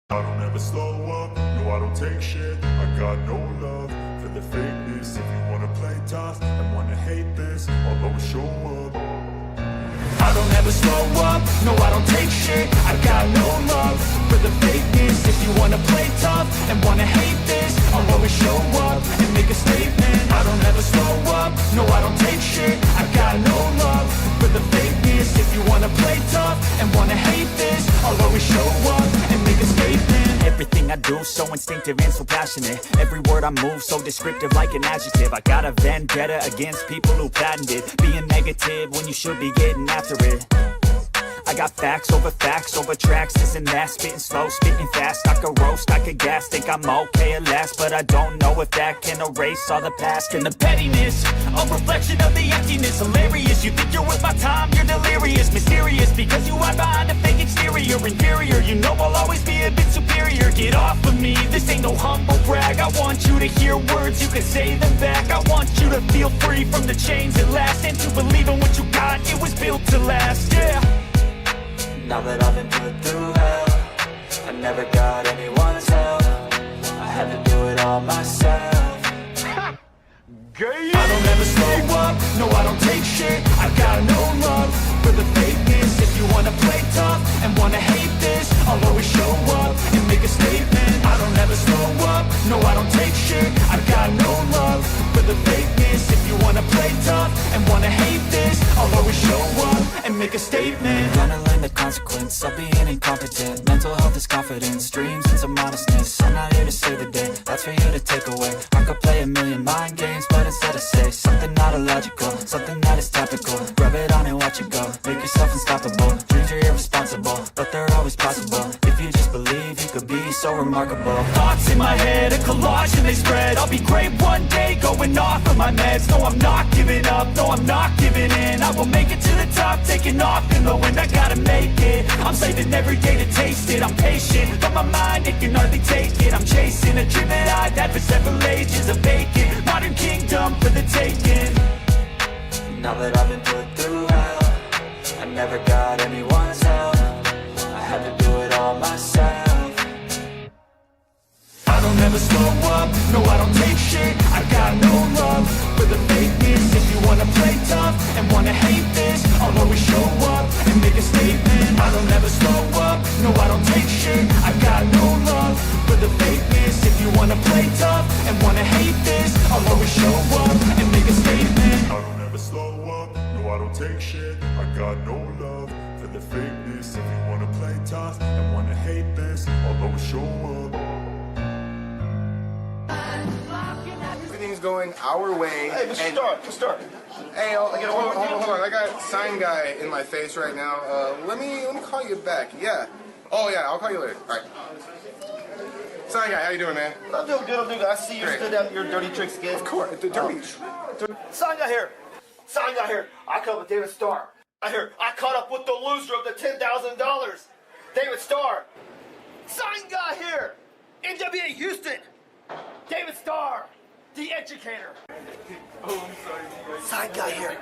I don't ever slow up, no I don't take shit. I got no love for the fakeness. If you wanna play tough and wanna hate this, I'll always show up. I don't ever slow up, no I don't take shit. I got no love for the fakeness. If you wanna play tough and wanna hate this, I'll always show up and make a statement. I don't ever slow up, no I don't take shit. I got no love for the fakeness. If you wanna play tough and wanna hate this, I'll always show up and make a statement. Everything I do so instinctive and so passionate. Every word I move so descriptive like an adjective. I got a vendetta against people who patented being negative when you should be getting after it. I got facts over tracks, this and that. Spitting slow, spitting fast, I could roast, I could gas. Think I'm okay at last, but I don't know if that can erase all the past. And the pettiness, a reflection of the emptiness. Hilarious, you think you're worth my time, you're delirious. Mysterious, because you hide behind a fake exterior. Inferior, you know I'll always be a bit superior. Get off of me, this ain't no humble brag. I want you to hear words, you can say them back. I want you to feel free from the chains at last, and to believe in what you got, it was built to last, yeah. Now that I've been put through hell, I never got anyone's help. I had to do it all myself. I don't ever slow up, no I don't take shit. I got no love for the fakeness. If you wanna play tough and wanna hate this, I'll always show up and make a statement. I don't ever slow up, no I don't take shit. I got no love for the fakeness. If you wanna play tough and wanna hate this, I'll always show up and make a statement. Gonna learn the consequence of being incompetent. Mental health is confidence, dreams and some modestness. I'm not here to save the day, that's for you to take away. I could play a million mind games, but instead I say something not illogical, something that is topical. Rub it on and watch it go, make yourself unstoppable. Dreams are irresponsible, but they're always possible. If you just believe, you could be so remarkable. Thoughts in my head, a collage and they spread. I'll be great one day, going off of my meds. No, I'm not giving up, no, I'm not giving in. I will make it to the top, taking off in the wind. I gotta make it, I'm saving every day to taste it. I'm patient, but my mind, it can hardly take it. I'm chasing a dream that I've had for several ages. A vacant, modern kingdom for the taking. Now that I've been put through hell, I never got anyone's help. I had to do it all myself. I don't ever slow up, no I don't take shit. I got no love for the fakeness. If you wanna play tough and wanna hate this, I'll always show up and make a statement. I don't ever slow up, no I don't take shit. I got no love for the fakeness. If you wanna play tough and wanna hate this, I'll always show up and make a statement. I don't ever slow up, no I don't take shit. I got no love for the fakeness. If you wanna play tough and wanna hate this, I'll always show up. Everything's going our way. Hey, Mr. Stark. Hey, hold on. I got sign guy in my face right now. Let me call you back. Yeah. Oh yeah, I'll call you later. All right. Sign guy, how you doing, man? I'm doing good. I see you stood out your dirty tricks again. Of course, the dirty. Sign guy here. I caught up with David Starr. I caught up with the loser of the $10,000. David Starr. Sign guy here. NWA Houston. David Starr. The educator. Sign guy here.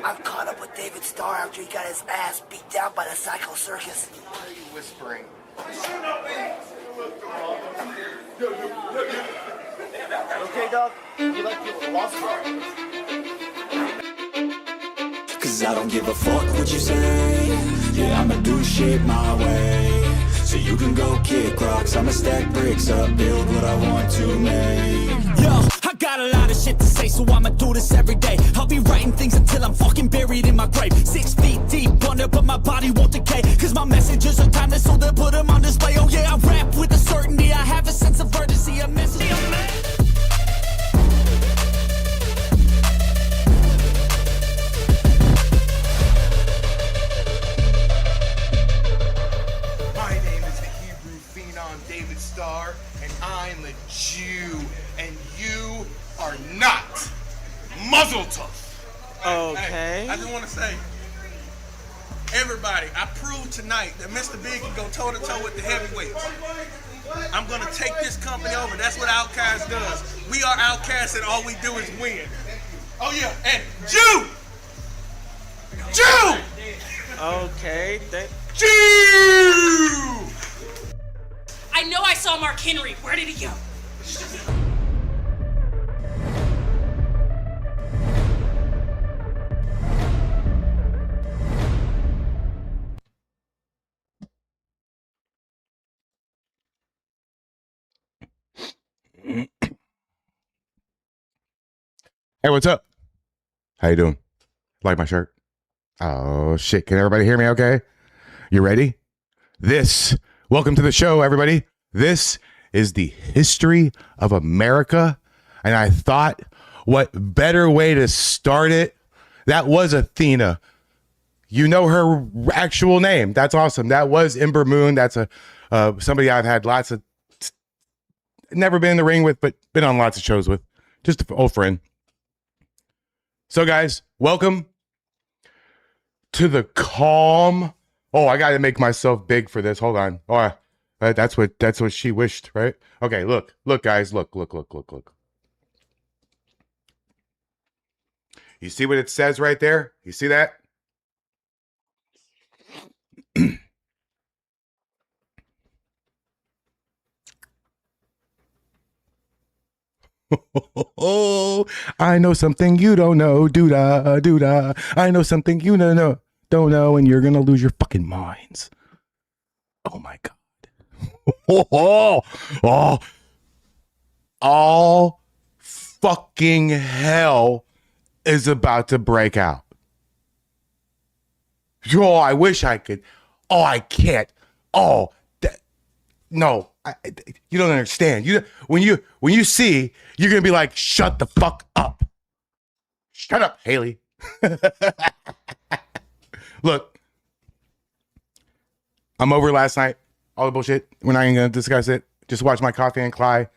I've caught up with David Starr after he got his ass beat down by the Psycho Circus. Why are you whispering? Okay, dog? You like people lost? Cause I don't give a fuck what you say. Yeah, I'ma do shit my way. So you can go kick rocks, I'ma stack bricks up, build what I want to make. Yo, I got a lot of shit to say, so I'ma do this every day. I'll be writing things until I'm fucking buried in my grave. 6 feet deep under, but my body won't decay. Cause my messages are timeless, so they'll put them on display. Oh yeah, I rap with a certainty, I have a sense of urgency, a message. David Starr, and I'm a Jew, and you are not. Muzzle tough. Okay. Hey, I just want to say, everybody, I proved tonight that Mr. Big can go toe-to-toe with the heavyweights. I'm going to take this company over. That's what Outkast does. We are Outkast, and all we do is win. Oh, yeah, and Jew! Okay. Jew! saw Mark Henry. Where did he go? Hey, what's up? How you doing? Like my shirt? Oh shit! Can everybody hear me? Okay, you ready? Welcome to the show, everybody. This is the history of America, and I thought, what better way to start it? That was Athena. You know her actual name. That's awesome. That was Ember Moon. That's somebody I've had lots of, never been in the ring with, but been on lots of shows with. Just an old friend. So, guys, welcome to the calm. Oh, I got to make myself big for this. Hold on. Oh, that's what she wished, right? Okay, look, guys, look. You see what it says right there? You see that? Oh, I know something you don't know, doo-da. I know something you don't know, and you're gonna lose your fucking minds. Oh my god. Oh, all fucking hell is about to break out. Oh, I wish I could. Oh, I can't. Oh, no. You don't understand. When you see, you're gonna be like, shut the fuck up. Shut up, Haley. Look, I'm over last night. All the bullshit. We're not even gonna discuss it. Just watch my coffee and cry.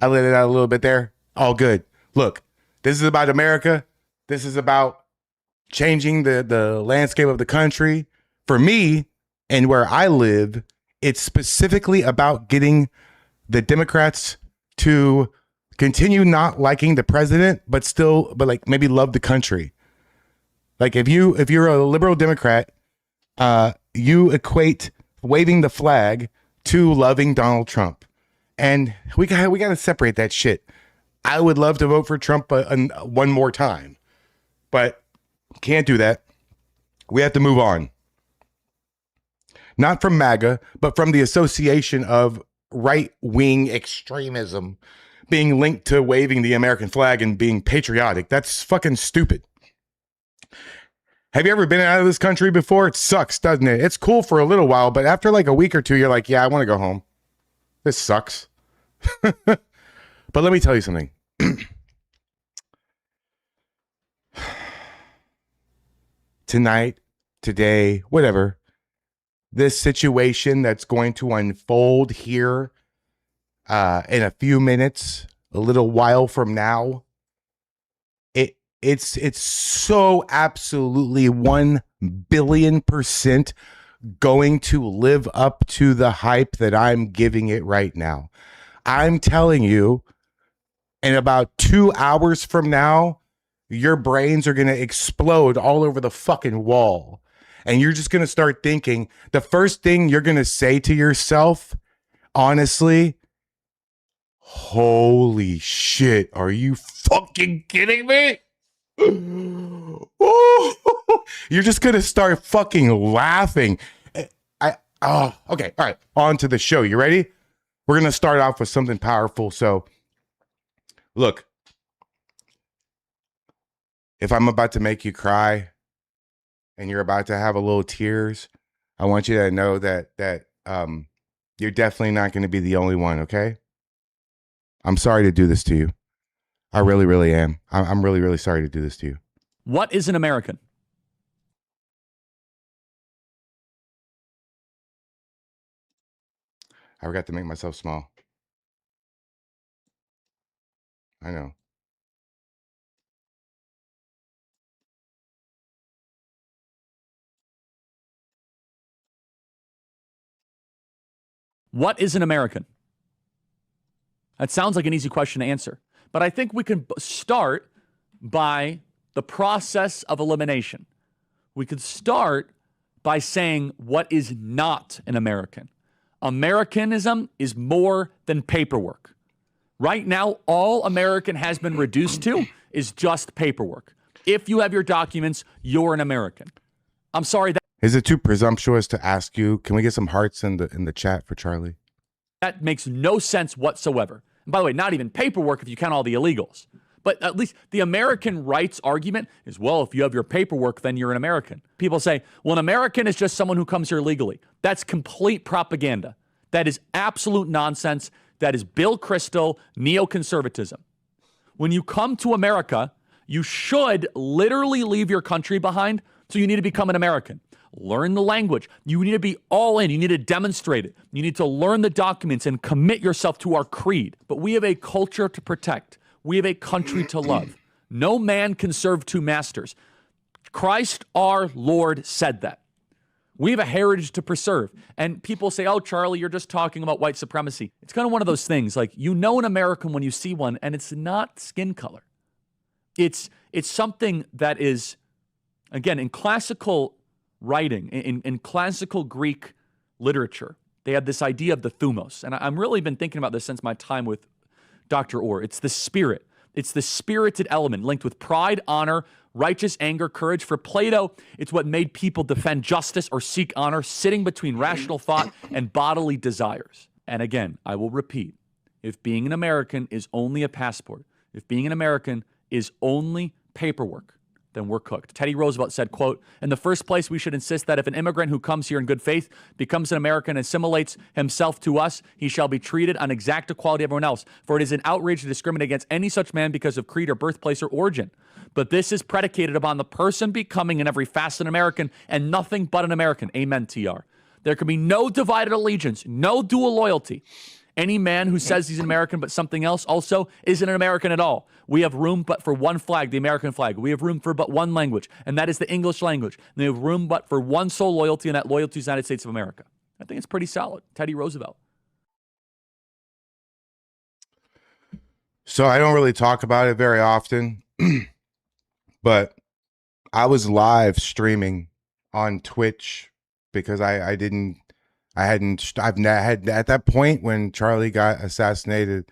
I let it out a little bit there. All good. Look, this is about America. This is about changing the landscape of the country. For me and where I live, it's specifically about getting the Democrats to continue not liking the president, but like maybe love the country. Like if you're a liberal Democrat, you equate waving the flag to loving Donald Trump, and we got to separate that shit. I would love to vote for Trump one more time, but can't do that. We have to move on. Not from MAGA, but from the association of right-wing extremism being linked to waving the American flag and being patriotic. That's fucking stupid. Have you ever been out of this country before? It sucks, doesn't it? It's cool for a little while, but after like a week or two, you're like, yeah, I want to go home. This sucks. But let me tell you something. Tonight, today, whatever, this situation that's going to unfold here in a few minutes, a little while from now, it's so absolutely 1 billion% going to live up to the hype that I'm giving it right now. I'm telling you, in about 2 hours from now, your brains are going to explode all over the fucking wall. And you're just going to start thinking, the first thing you're going to say to yourself, honestly, holy shit, are you fucking kidding me? You're just going to start fucking laughing. Okay. All right. On to the show. You ready? We're going to start off with something powerful. So, look, if I'm about to make you cry and you're about to have a little tears, I want you to know that you're definitely not going to be the only one, okay? I'm sorry to do this to you. I really, really am. I'm really, really sorry to do this to you. What is an American? I forgot to make myself small. I know. What is an American? That sounds like an easy question to answer, but I think we can start by the process of elimination. We could start by saying what is not an American. Americanism is more than paperwork. Right now, all American has been reduced to is just paperwork. If you have your documents, you're an American. I'm sorry, Is it too presumptuous to ask you? Can we get some hearts in the chat for Charlie? that makes no sense whatsoever. And by the way, not even paperwork if you count all the illegals. But at least the American rights argument is, well, if you have your paperwork, then you're an American. People say, well, an American is just someone who comes here legally. That's complete propaganda. That is absolute nonsense. That is Bill Kristol neoconservatism. When you come to America, you should literally leave your country behind, so you need to become an American. Learn the language. You need to be all in. You need to demonstrate it. You need to learn the documents and commit yourself to our creed. But we have a culture to protect. We have a country to love. No man can serve two masters. Christ our Lord said that. We have a heritage to preserve. And people say, oh, Charlie, you're just talking about white supremacy. It's kind of one of those things, like, you know an American when you see one, and it's not skin color. It's something that is, again, in classical writing, in classical Greek literature, they had this idea of the thumos. And I've really been thinking about this since my time with Dr. Orr. It's the spirit. It's the spirited element linked with pride, honor, righteous anger, courage. For Plato, it's what made people defend justice or seek honor, sitting between rational thought and bodily desires. And again, I will repeat, if being an American is only a passport, if being an American is only paperwork, then we're cooked. Teddy Roosevelt said, quote, in the first place, we should insist that if an immigrant who comes here in good faith becomes an American and assimilates himself to us, he shall be treated on exact equality with everyone else. For it is an outrage to discriminate against any such man because of creed or birthplace or origin. But this is predicated upon the person becoming in every facet an American and nothing but an American. Amen, TR. There can be no divided allegiance, no dual loyalty. Any man who says he's an American but something else also isn't an American at all. We have room but for one flag, the American flag. We have room for but one language, and that is the English language. And we have room but for one sole loyalty, and that loyalty is the United States of America. I think it's pretty solid. Teddy Roosevelt. So I don't really talk about it very often, but I was live streaming on Twitch because I've had at that point when Charlie got assassinated,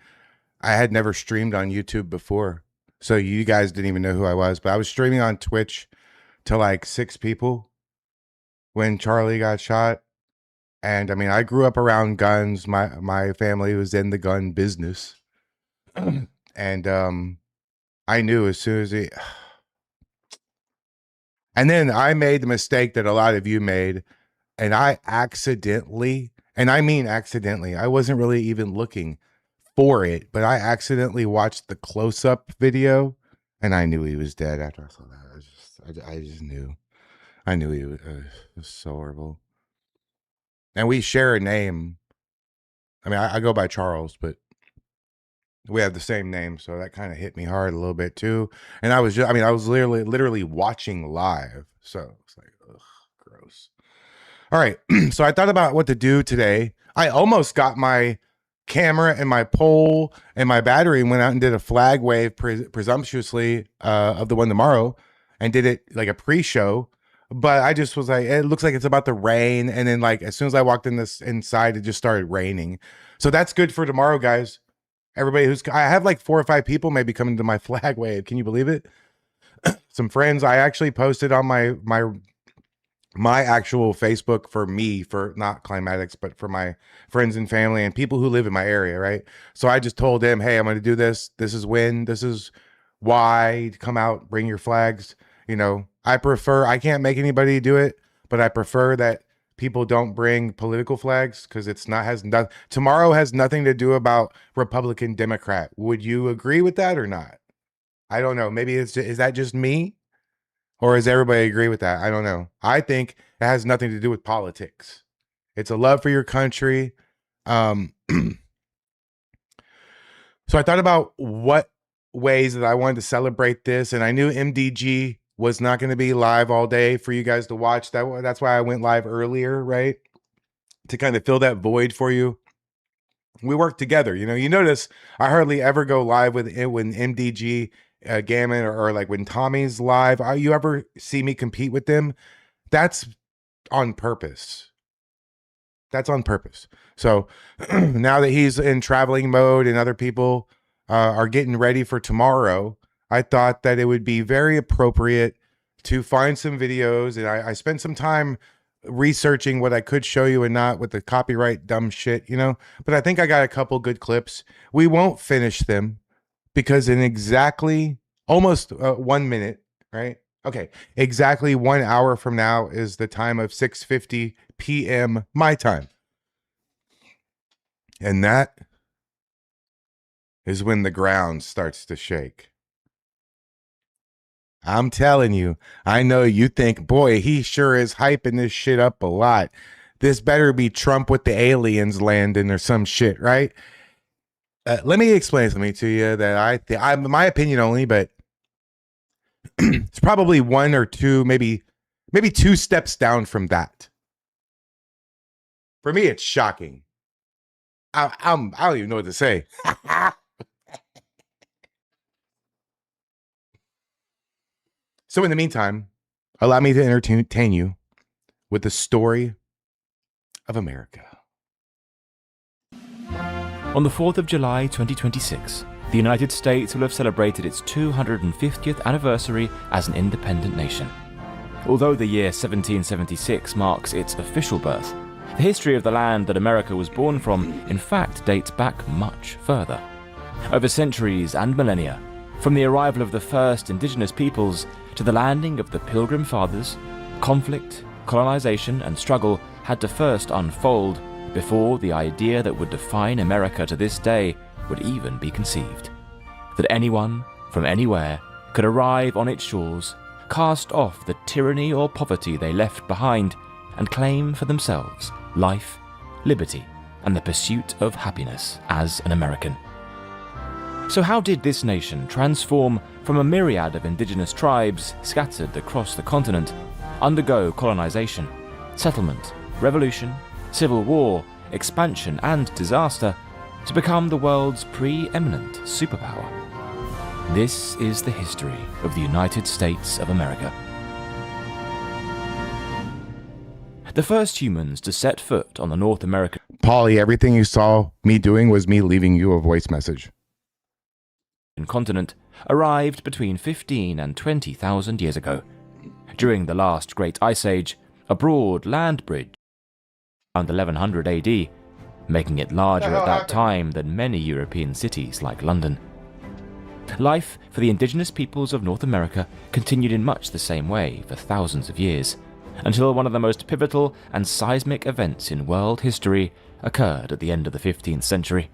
I had never streamed on YouTube before. So you guys didn't even know who I was, but I was streaming on Twitch to like 6 people when Charlie got shot. And I mean, I grew up around guns. My family was in the gun business. And I knew as soon as he, and then I made the mistake that a lot of you made. And I accidentally, and I mean accidentally, I wasn't really even looking for it, but I accidentally watched the close-up video, and I knew he was dead after I saw that. I just knew. I knew he was, it was so horrible. And we share a name. I mean, I go by Charles, but we have the same name, so that kind of hit me hard a little bit too. And I was literally watching live, so it's like, ugh, gross. All right, so I thought about what to do today. I almost got my camera and my pole and my battery and went out and did a flag wave presumptuously of the one tomorrow and did it like a pre-show. But I just was like, it looks like it's about to rain. And then like, as soon as I walked inside, it just started raining. So that's good for tomorrow, guys. Everybody I have like 4 or 5 people maybe coming to my flag wave. Can you believe it? Some friends, I actually posted on my actual Facebook for me, for not Climatics, but for my friends and family and people who live in my area, right? So I just told them, hey, I'm going to do this. This is when, this is why, come out, bring your flags. You know, I can't make anybody do it, but I prefer that people don't bring political flags because tomorrow has nothing to do about Republican, Democrat. Would you agree with that or not? I don't know. Maybe is that just me? Or does everybody agree with that? I don't know. I think it has nothing to do with politics. It's a love for your country. So I thought about what ways that I wanted to celebrate this. And I knew MDG was not going to be live all day for you guys to watch. That's why I went live earlier, right? To kind of fill that void for you. We work together. You notice I hardly ever go live when MDG Gammon or like when Tommy's live. You ever see me compete with them? That's on purpose. That's on purpose. So now that he's in traveling mode and other people are getting ready for tomorrow, I thought that it would be very appropriate to find some videos. And I spent some time researching what I could show you and not with the copyright dumb shit, you know, but I think I got a couple good clips. We won't finish them because in exactly almost 1 minute, right? Okay, exactly 1 hour from now is the time of 6:50 p.m. my time. And that is when the ground starts to shake. I'm telling you, I know you think, boy, he sure is hyping this shit up a lot. This better be Trump with the aliens landing or some shit, right? Let me explain something to you that I'm my opinion only, but it's probably one or two, maybe 2 steps down from that. For me, it's shocking. I don't even know what to say. So in the meantime, allow me to entertain you with the story of America. On the 4th of July 2026, the United States will have celebrated its 250th anniversary as an independent nation. Although the year 1776 marks its official birth, the history of the land that America was born from, in fact, dates back much further. Over centuries and millennia, from the arrival of the first indigenous peoples to the landing of the Pilgrim Fathers, conflict, colonization, and struggle had to first unfold before the idea that would define America to this day would even be conceived. That anyone, from anywhere, could arrive on its shores, cast off the tyranny or poverty they left behind, and claim for themselves life, liberty, and the pursuit of happiness as an American. So how did this nation transform from a myriad of indigenous tribes scattered across the continent, undergo colonization, settlement, revolution, civil war, expansion, and disaster, to become the world's preeminent superpower? This is the history of the United States of America. The first humans to set foot on the North American Paulie, everything you saw me doing was me leaving you a voice message. continent arrived between 15 and 20,000 years ago. During the last Great Ice Age, a broad land bridge around 1100 AD, making it larger at that time than many European cities like London. Life for the indigenous peoples of North America continued in much the same way for thousands of years, until one of the most pivotal and seismic events in world history occurred at the end of the 15th century.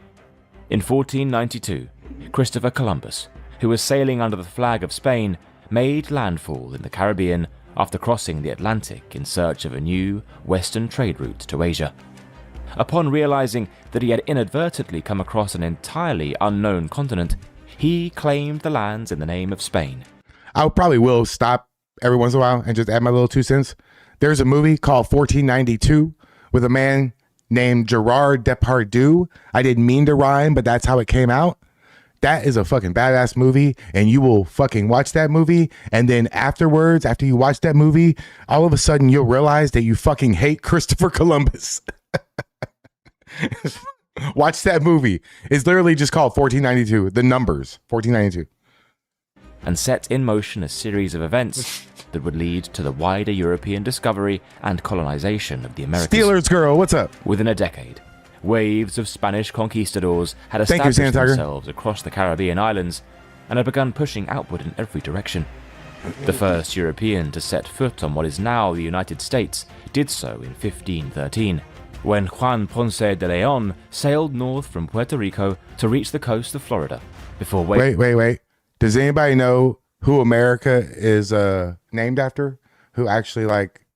In 1492, Christopher Columbus, who was sailing under the flag of Spain, made landfall in the Caribbean after crossing the Atlantic in search of a new western trade route to Asia. Upon realizing that he had inadvertently come across an entirely unknown continent, he claimed the lands in the name of Spain. I probably will stop every once in a while and just add my little 2 cents. There's a movie called 1492 with a man named Gerard Depardieu. I didn't mean to rhyme, but that's how it came out. That is a fucking badass movie, and you will fucking watch that movie, and then afterwards, after you watch that movie, all of a sudden you'll realize that you fucking hate Christopher Columbus. Watch that movie. It's literally just called 1492. The numbers, 1492. And set in motion a series of events that would lead to the wider European discovery and colonization of the Americas. Steelers girl, what's up? Within a decade, waves of Spanish conquistadors had established themselves across the Caribbean islands and had begun pushing outward in every direction. The first European to set foot on what is now the United States did so in 1513, when Juan Ponce de Leon sailed north from Puerto Rico to reach the coast of Florida before Wait. Does anybody know who America is named after? Who actually, like,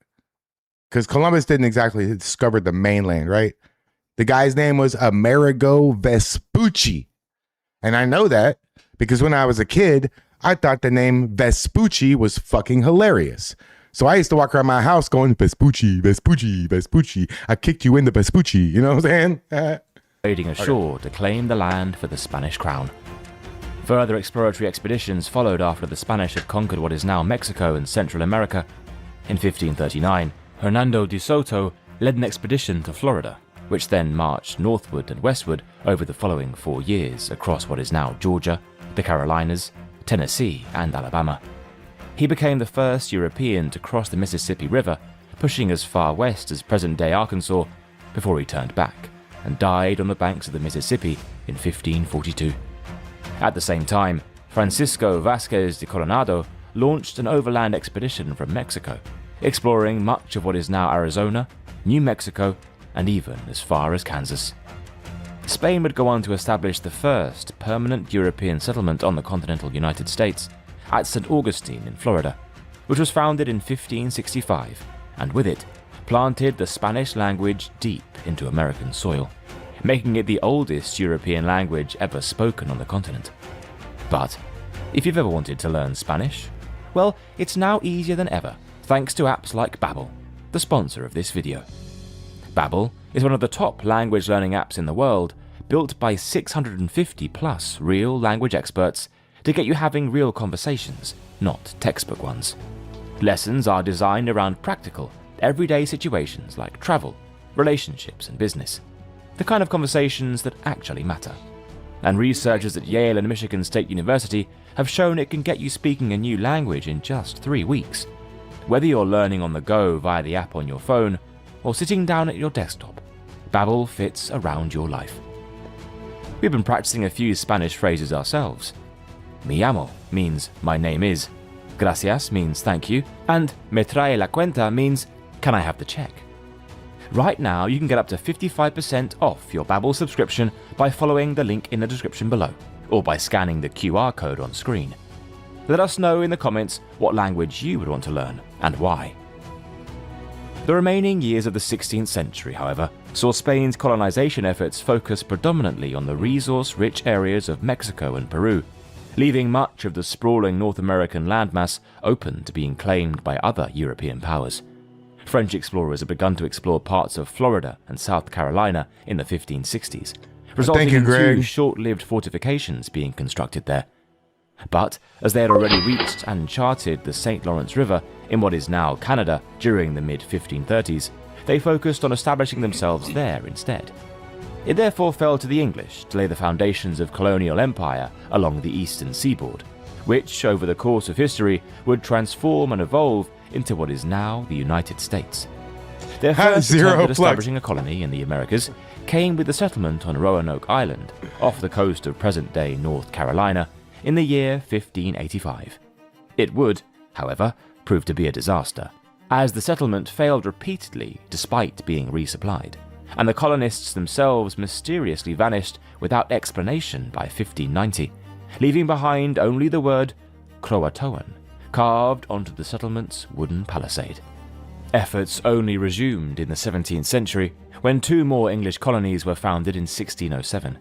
because Columbus didn't exactly discover the mainland, right? The guy's name was Amerigo Vespucci. And I know that because when I was a kid, I thought the name Vespucci was fucking hilarious. So I used to walk around my house going, Vespucci, Vespucci, Vespucci. I kicked you in the Vespucci, you know what I'm saying? Trading ashore to claim the land for the Spanish crown. Further exploratory expeditions followed after the Spanish had conquered what is now Mexico and Central America. In 1539, Hernando de Soto led an expedition to Florida, which then marched northward and westward over the following 4 years across what is now Georgia, the Carolinas, Tennessee, and Alabama. He became the first European to cross the Mississippi River, pushing as far west as present-day Arkansas, before he turned back and died on the banks of the Mississippi in 1542. At the same time, Francisco Vázquez de Coronado launched an overland expedition from Mexico, exploring much of what is now Arizona, New Mexico, and even as far as Kansas. Spain would go on to establish the first permanent European settlement on the continental United States at St. Augustine in Florida, which was founded in 1565, and with it, planted the Spanish language deep into American soil, making it the oldest European language ever spoken on the continent. But if you've ever wanted to learn Spanish, well, it's now easier than ever, thanks to apps like Babbel, the sponsor of this video. Babbel is one of the top language learning apps in the world, built by 650 plus real language experts to get you having real conversations, not textbook ones. Lessons are designed around practical, everyday situations like travel, relationships, and business, the kind of conversations that actually matter. And researchers at Yale and Michigan State University have shown it can get you speaking a new language in just 3 weeks. Whether you're learning on the go via the app on your phone, or sitting down at your desktop, Babbel fits around your life. We've been practicing a few Spanish phrases ourselves. Me llamo means my name is, gracias means thank you, and me trae la cuenta means can I have the check? Right now you can get up to 55% off your Babbel subscription by following the link in the description below, or by scanning the QR code on screen. Let us know in the comments what language you would want to learn and why. The remaining years of the 16th century, however, saw Spain's colonization efforts focus predominantly on the resource-rich areas of Mexico and Peru, leaving much of the sprawling North American landmass open to being claimed by other European powers. French explorers had begun to explore parts of Florida and South Carolina in the 1560s, resulting in 2 short-lived fortifications being constructed there. But as they had already reached and charted the St. Lawrence River in what is now Canada during the mid-1530s, they focused on establishing themselves there instead. It therefore fell to the English to lay the foundations of colonial empire along the eastern seaboard, which, over the course of history, would transform and evolve into what is now the United States. Their first attempt at establishing a colony in the Americas came with the settlement on Roanoke Island, off the coast of present-day North Carolina, in the year 1585. It would, however, prove to be a disaster, as the settlement failed repeatedly despite being resupplied, and the colonists themselves mysteriously vanished without explanation by 1590, leaving behind only the word Croatoan carved onto the settlement's wooden palisade. Efforts only resumed in the 17th century when 2 more English colonies were founded in 1607.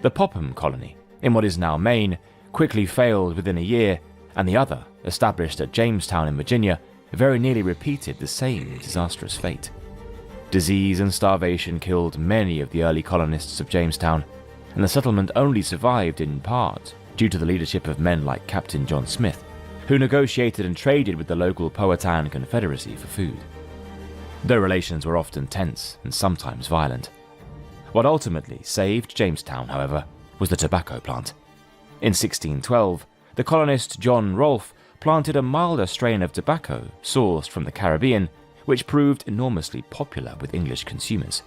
The Popham colony, in what is now Maine, quickly failed within a year, and the other, established at Jamestown in Virginia, very nearly repeated the same disastrous fate. Disease and starvation killed many of the early colonists of Jamestown, and the settlement only survived in part due to the leadership of men like Captain John Smith, who negotiated and traded with the local Powhatan Confederacy for food. Their relations were often tense and sometimes violent. What ultimately saved Jamestown, however, was the tobacco plant. In 1612, the colonist John Rolfe planted a milder strain of tobacco sourced from the Caribbean, which proved enormously popular with English consumers.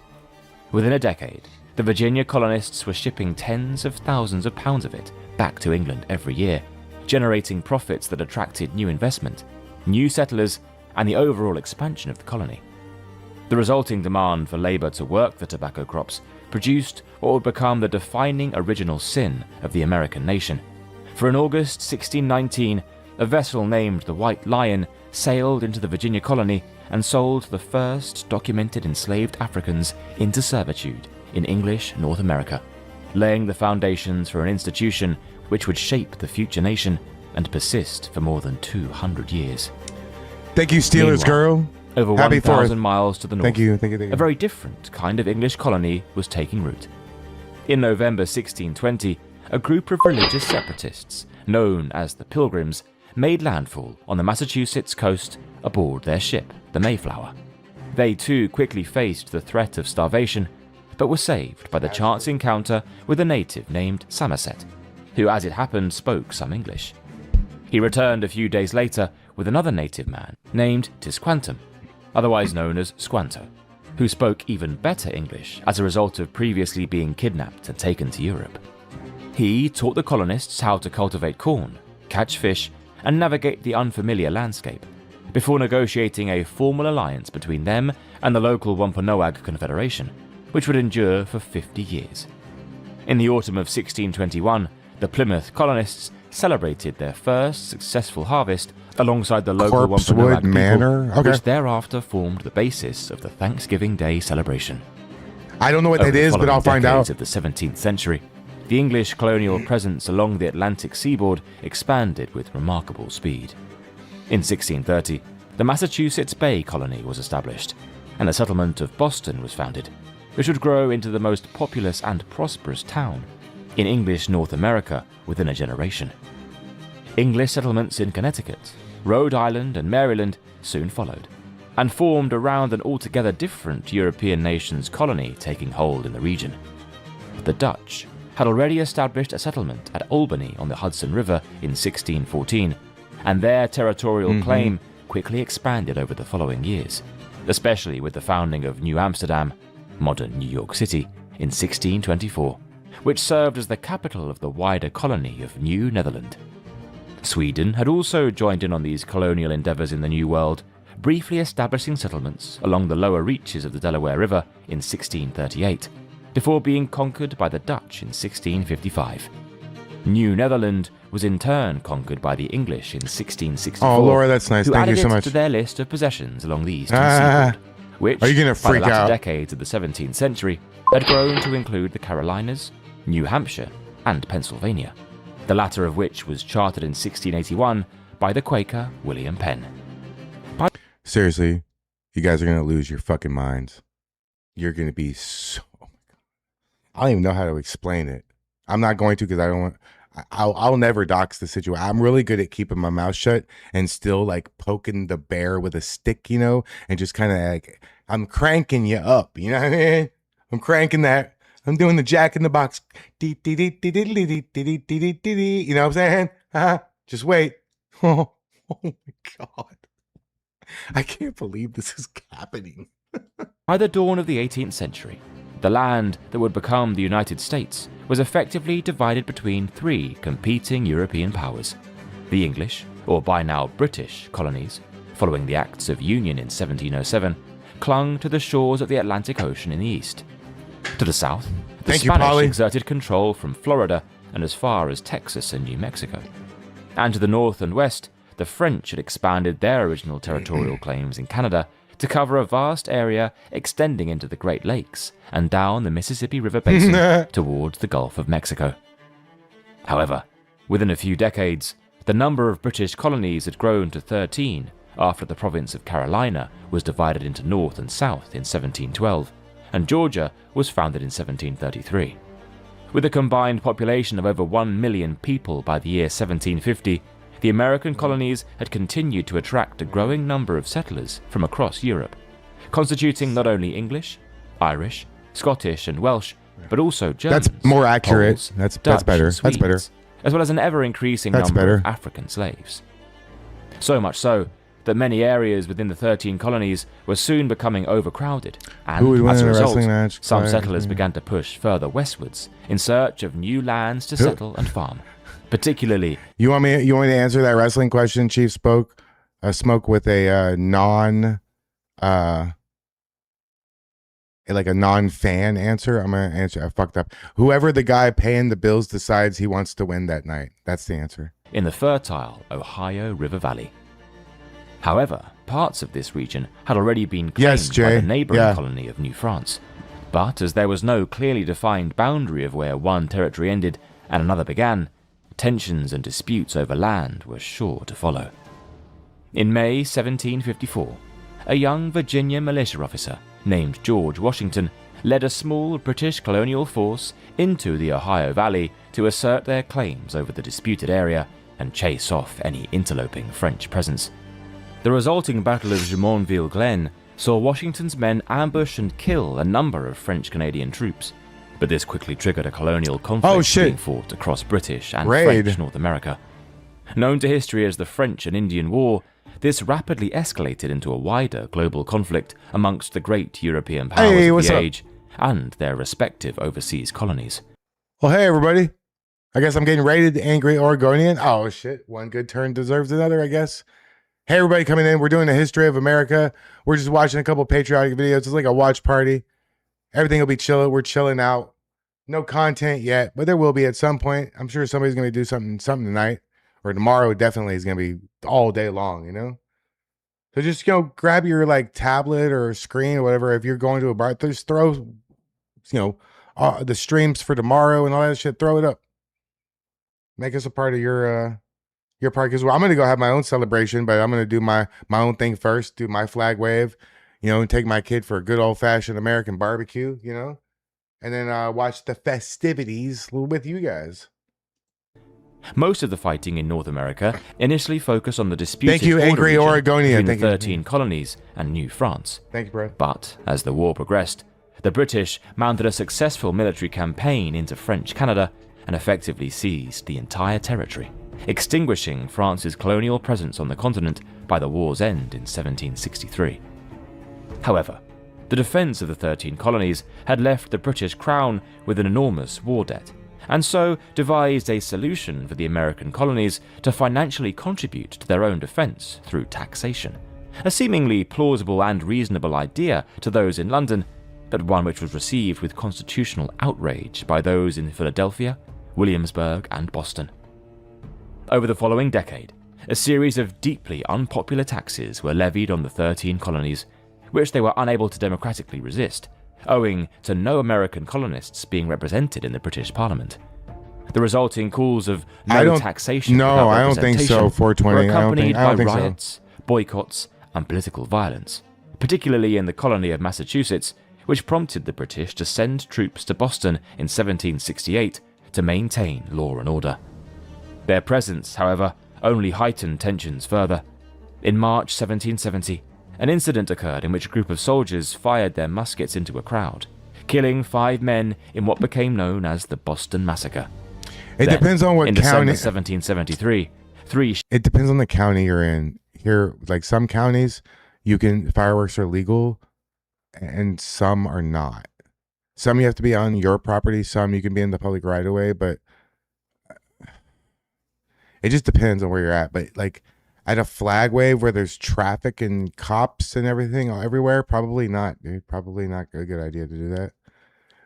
Within a decade, the Virginia colonists were shipping tens of thousands of pounds of it back to England every year, generating profits that attracted new investment, new settlers, and the overall expansion of the colony. The resulting demand for labor to work the tobacco crops produced what would become the defining original sin of the American nation. For in August 1619, a vessel named the White Lion sailed into the Virginia colony and sold the first documented enslaved Africans into servitude in English North America, laying the foundations for an institution which would shape the future nation and persist for more than 200 years. Thank you, Steelers girl. Over 1,000 miles to the north, thank you. A very different kind of English colony was taking root. In November 1620, a group of religious separatists, known as the Pilgrims, made landfall on the Massachusetts coast aboard their ship, the Mayflower. They too quickly faced the threat of starvation, but were saved by the chance encounter with a native named Samoset, who as it happened spoke some English. He returned a few days later with another native man named Tisquantum, otherwise known as Squanto, who spoke even better English as a result of previously being kidnapped and taken to Europe. He taught the colonists how to cultivate corn, catch fish, and navigate the unfamiliar landscape, before negotiating a formal alliance between them and the local Wampanoag Confederation, which would endure for 50 years. In the autumn of 1621, the Plymouth colonists celebrated their first successful harvest alongside the local Wampanoag people, Manor? Okay. which thereafter formed the basis of the Thanksgiving Day celebration. I don't know what Over that the is, but I'll following find out. decades of the 17th century, the English colonial presence along the Atlantic seaboard expanded with remarkable speed. In 1630, the Massachusetts Bay Colony was established, and the settlement of Boston was founded, which would grow into the most populous and prosperous town in English North America within a generation. English settlements in Connecticut, Rhode Island, and Maryland soon followed, and formed around an altogether different European nation's colony taking hold in the region. The Dutch had already established a settlement at Albany on the Hudson River in 1614, and their territorial claim quickly expanded over the following years, especially with the founding of New Amsterdam, modern New York City, in 1624, which served as the capital of the wider colony of New Netherland. Sweden had also joined in on these colonial endeavors in the New World, briefly establishing settlements along the lower reaches of the Delaware River in 1638, before being conquered by the Dutch in 1655. New Netherland was in turn conquered by the English in 1664. Oh, Laura, that's nice. Who Thank you added so it much. to their list of possessions along the eastern seaboard, which, Are you gonna by freak the latter out? decades of the 17th century, had grown to include the Carolinas, New Hampshire, and Pennsylvania, the latter of which was chartered in 1681 by the Quaker William Penn. Seriously, you guys are going to lose your fucking minds. You're going to be so... I don't even know how to explain it. I'm not going to because I don't want... I'll never dox the situation. I'm really good at keeping my mouth shut and still like poking the bear with a stick, you know, and just kind of like, I'm cranking you up, you know what I mean? I'm cranking that. I'm doing the Jack in the Box. You know what I'm saying? Just wait. Oh my God. I can't believe this is happening. By the dawn of the 18th century, the land that would become the United States was effectively divided between three competing European powers. The English, or by now British, colonies, following the Acts of Union in 1707, clung to the shores of the Atlantic Ocean in the east. To the south, the Spanish exerted control from Florida and as far as Texas and New Mexico. And to the north and west, the French had expanded their original territorial claims in Canada to cover a vast area extending into the Great Lakes and down the Mississippi River basin towards the Gulf of Mexico. However, within a few decades, the number of British colonies had grown to 13 after the province of Carolina was divided into North and South in 1712, and Georgia was founded in 1733. With a combined population of over 1 million people by the year 1750, the American colonies had continued to attract a growing number of settlers from across Europe, constituting not only English, Irish, Scottish, and Welsh, but also Germans, That's more accurate. Poles, That's Dutch, better. and That's better. Swedes, as well as an ever-increasing That's number better. of African slaves. So much so that many areas within the 13 colonies were soon becoming overcrowded, and Who would win as a in a result, wrestling match? some Quiet. settlers began to push further westwards in search of new lands to settle and farm. Particularly, You want me to answer that wrestling question? Chief Smoke with a like a non-fan answer. I'm gonna answer. I fucked up. Whoever the guy paying the bills decides he wants to win that night. That's the answer. in the fertile Ohio River Valley. However, parts of this region had already been claimed by the neighboring colony of New France. But as there was no clearly defined boundary of where one territory ended and another began, tensions and disputes over land were sure to follow. In May 1754, a young Virginia militia officer named George Washington led a small British colonial force into the Ohio Valley to assert their claims over the disputed area and chase off any interloping French presence. The resulting Battle of Jumonville Glen saw Washington's men ambush and kill a number of French-Canadian troops. But this quickly triggered a colonial conflict being fought across British and French North America. Known to history as the French and Indian War, this rapidly escalated into a wider global conflict amongst the great European powers of the age and their respective overseas colonies. Well, hey, everybody. I guess I'm getting rated Angry Oregonian. Oh, shit. One good turn deserves another, I guess. Hey, everybody coming in. We're doing the history of America. We're just watching a couple patriotic videos. It's like a watch party. Everything will be chilling. We're chilling out. No content yet, but there will be at some point. I'm sure somebody's going to do something tonight. Or tomorrow definitely is going to be all day long, you know? So just, grab your, tablet or screen or whatever. If you're going to a bar, just throw, the streams for tomorrow and all that shit. Throw it up. Make us a part of your part. Because I'm going to go have my own celebration, but I'm going to do my own thing first. Do my flag wave, and take my kid for a good old-fashioned American barbecue, And then watch the festivities with you guys. Most of the fighting in North America initially focused on the disputed Angry Oregonian. between the 13 colonies and New France. Thank you, bro. But as the war progressed, the British mounted a successful military campaign into French Canada and effectively seized the entire territory, extinguishing France's colonial presence on the continent by the war's end in 1763. However, the defense of the 13 colonies had left the British Crown with an enormous war debt, and so devised a solution for the American colonies to financially contribute to their own defense through taxation. A seemingly plausible and reasonable idea to those in London, but one which was received with constitutional outrage by those in Philadelphia, Williamsburg, and Boston. Over the following decade, a series of deeply unpopular taxes were levied on the 13 colonies, which they were unable to democratically resist, owing to no American colonists being represented in the British Parliament. The resulting calls of no taxation without I don't think so, 420. were accompanied I don't by think riots, boycotts, and political violence, particularly in the colony of Massachusetts, which prompted the British to send troops to Boston in 1768 to maintain law and order. Their presence, however, only heightened tensions further. In March 1770, an incident occurred in which a group of soldiers fired their muskets into a crowd, killing 5 men in what became known as the Boston Massacre. It depends on what in county. December 1773, It depends on the county you're in. Here, some counties, fireworks are legal, and some are not. Some you have to be on your property. Some you can be in the public right away, but it just depends on where you're at. But at a flag wave where there's traffic and cops and everything everywhere, probably not, dude. Probably not a good idea to do that.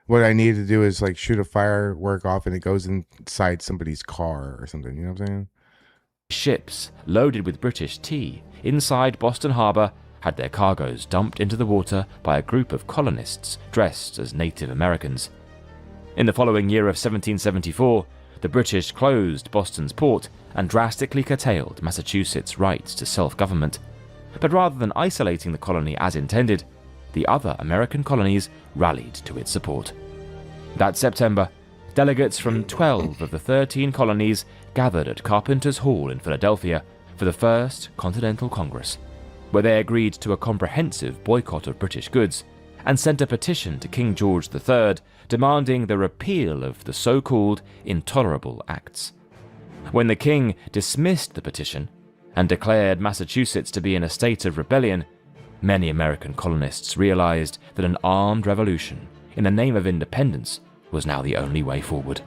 What I need to do is shoot a firework off and it goes inside somebody's car or something. You know what I'm saying? ships loaded with British tea inside Boston Harbor had their cargoes dumped into the water by a group of colonists dressed as Native Americans. In the following year of 1774, the British closed Boston's port and drastically curtailed Massachusetts' rights to self-government. But rather than isolating the colony as intended, the other American colonies rallied to its support. That September, delegates from 12 of the 13 colonies gathered at Carpenter's Hall in Philadelphia for the First Continental Congress, where they agreed to a comprehensive boycott of British goods and sent a petition to King George III demanding the repeal of the so-called Intolerable Acts. When the king dismissed the petition and declared Massachusetts to be in a state of rebellion, many American colonists realized that an armed revolution in the name of independence was now the only way forward.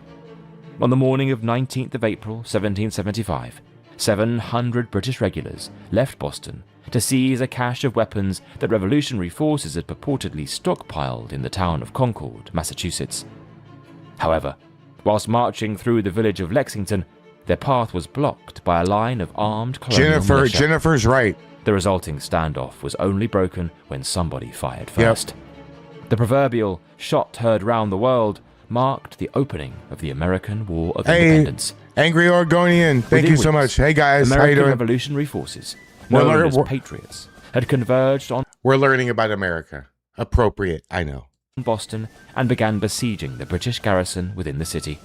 On the morning of 19th of April 1775, 700 British regulars left Boston to seize a cache of weapons that revolutionary forces had purportedly stockpiled in the town of Concord, Massachusetts. However, whilst marching through the village of Lexington, their path was blocked by a line of armed colonial militia. Jennifer's right. The resulting standoff was only broken when somebody fired first. Yep. The proverbial shot heard round the world marked the opening of the American War of Independence. Angry Oregonian, thank you so much. Hey guys, American how you doing? Revolutionary forces, known as Patriots, had converged on We're learning about America. Appropriate, I know. Boston and began besieging the British garrison within the city.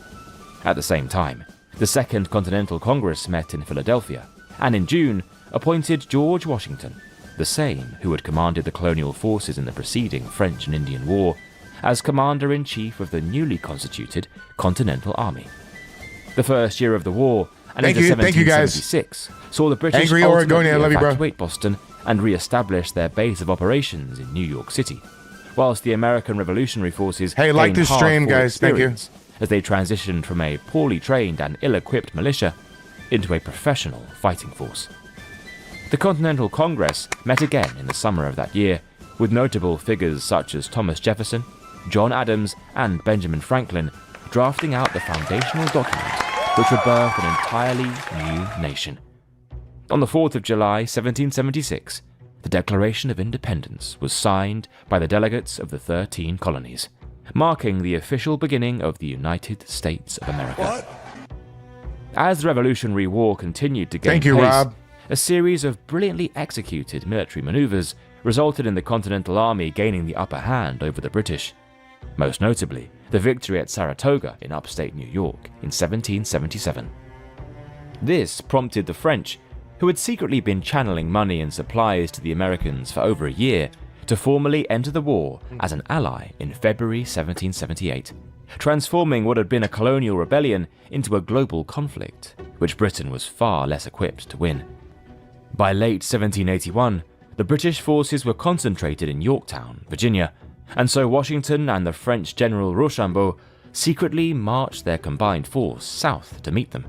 At the same time, the Second Continental Congress met in Philadelphia, and in June appointed George Washington, the same who had commanded the colonial forces in the preceding French and Indian War, as Commander-in-Chief of the newly constituted Continental Army. The first year of the war, and into 1776, saw the British Angry ultimately Oregonian, I love you, bro. evacuate Boston and re-establish their base of operations in New York City, whilst the American Revolutionary Forces like gained this stream, hard-fought guys. Thank you. experience as they transitioned from a poorly trained and ill-equipped militia into a professional fighting force. The Continental Congress met again in the summer of that year, with notable figures such as Thomas Jefferson, John Adams, and Benjamin Franklin drafting out the foundational document which would birth an entirely new nation. On the 4th of July, 1776, the Declaration of Independence was signed by the delegates of the 13 colonies, marking the official beginning of the United States of America. As the Revolutionary War continued to gain Thank you, pace, Rob. a series of brilliantly executed military maneuvers resulted in the Continental Army gaining the upper hand over the British. Most notably, the victory at Saratoga in upstate New York in 1777. This prompted the French, who had secretly been channeling money and supplies to the Americans for over a year, to formally enter the war as an ally in February 1778, transforming what had been a colonial rebellion into a global conflict, which Britain was far less equipped to win. By late 1781, the British forces were concentrated in Yorktown, Virginia, and so Washington and the French General Rochambeau secretly marched their combined force south to meet them,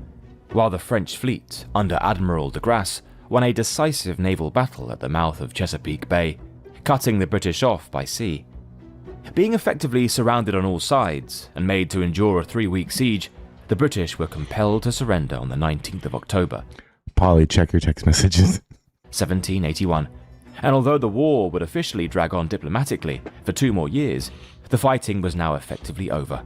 while the French fleet, under Admiral de Grasse, won a decisive naval battle at the mouth of Chesapeake Bay, cutting the British off by sea. Being effectively surrounded on all sides and made to endure a 3-week siege, the British were compelled to surrender on the 19th of October. Polly, check your text messages. 1781. And although the war would officially drag on diplomatically for 2 more years, the fighting was now effectively over.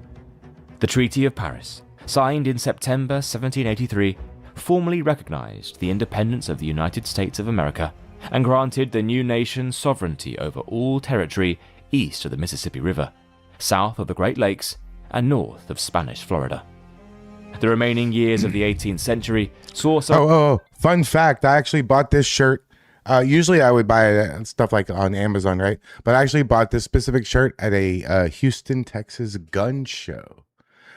The Treaty of Paris, signed in September 1783, formally recognized the independence of the United States of America and granted the new nation sovereignty over all territory east of the Mississippi River, south of the Great Lakes, and north of Spanish Florida. The remaining years of the 18th century saw some... Fun fact, I actually bought this shirt. Usually I would buy stuff like on Amazon, right? But I actually bought this specific shirt at a Houston, Texas gun show.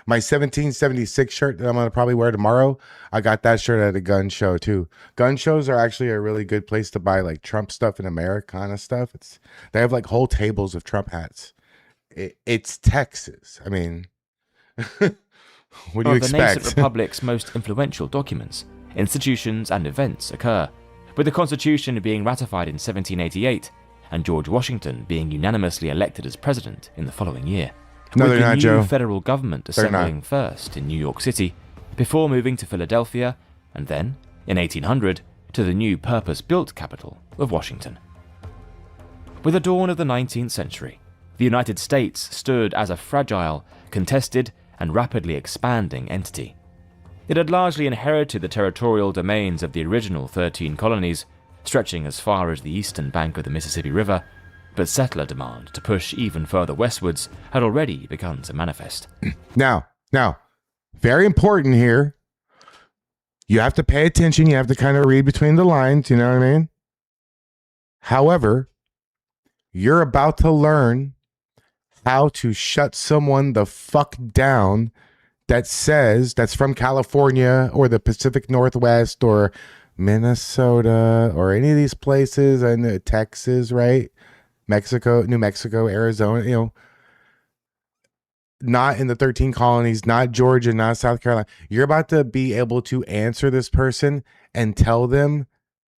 My 1776 shirt that I'm going to probably wear tomorrow, I got that shirt at a gun show too. Gun shows are actually a really good place to buy like Trump stuff and Americana stuff. They have like whole tables of Trump hats. It's Texas. I mean, what do you expect? The nascent republic's most influential documents, institutions, and events occur, with the Constitution being ratified in 1788 and George Washington being unanimously elected as president in the following year. No, with they're the not, new Joe. federal government assembling first in New York City, before moving to Philadelphia, and then, in 1800, to the new purpose-built capital of Washington. With the dawn of the 19th century, the United States stood as a fragile, contested, and rapidly expanding entity. It had largely inherited the territorial domains of the original 13 colonies, stretching as far as the eastern bank of the Mississippi River, but settler demand to push even further westwards had already begun to manifest. Now, very important here. You have to pay attention. You have to kind of read between the lines. You know what I mean? However, you're about to learn how to shut someone the fuck down that says that's from California or the Pacific Northwest or Minnesota or any of these places, and Texas, right? Mexico, New Mexico, Arizona, not in the 13 colonies, not Georgia, not South Carolina. You're about to be able to answer this person and tell them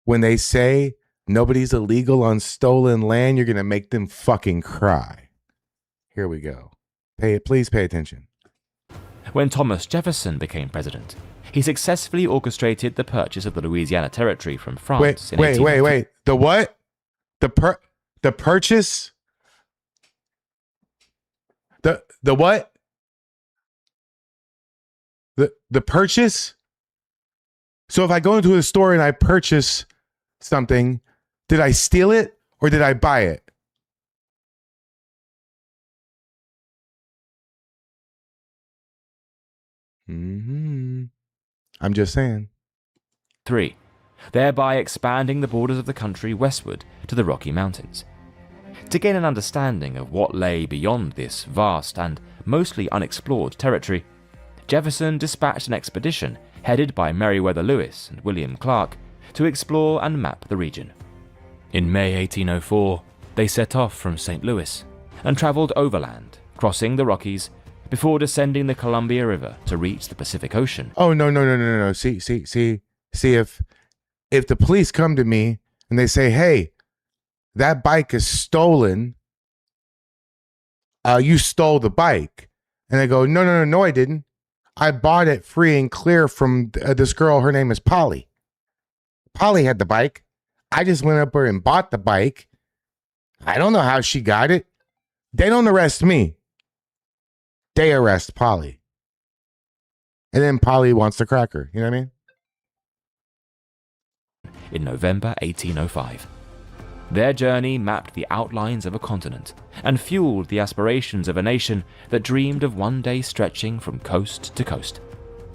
when they say nobody's illegal on stolen land, you're going to make them fucking cry. Here we go. Please pay attention. When Thomas Jefferson became president, he successfully orchestrated the purchase of the Louisiana Territory from France. Wait. The what? The purchase? The what? The purchase? So if I go into a store and I purchase something, did I steal it or did I buy it? I'm just saying. 3. thereby expanding the borders of the country westward to the Rocky Mountains. To gain an understanding of what lay beyond this vast and mostly unexplored territory, Jefferson dispatched an expedition headed by Meriwether Lewis and William Clark to explore and map the region. In May 1804, they set off from St. Louis and traveled overland, crossing the Rockies before descending the Columbia River to reach the Pacific Ocean. Oh, no. See, if the police come to me and they say, hey, that bike is stolen, you stole the bike. And I go, no, I didn't. I bought it free and clear from this girl. Her name is Polly. Polly had the bike. I just went up there and bought the bike. I don't know how she got it. They don't arrest me. They arrest Polly. And then Polly wants the cracker. You know what I mean? In November 1805. Their journey mapped the outlines of a continent and fueled the aspirations of a nation that dreamed of one day stretching from coast to coast.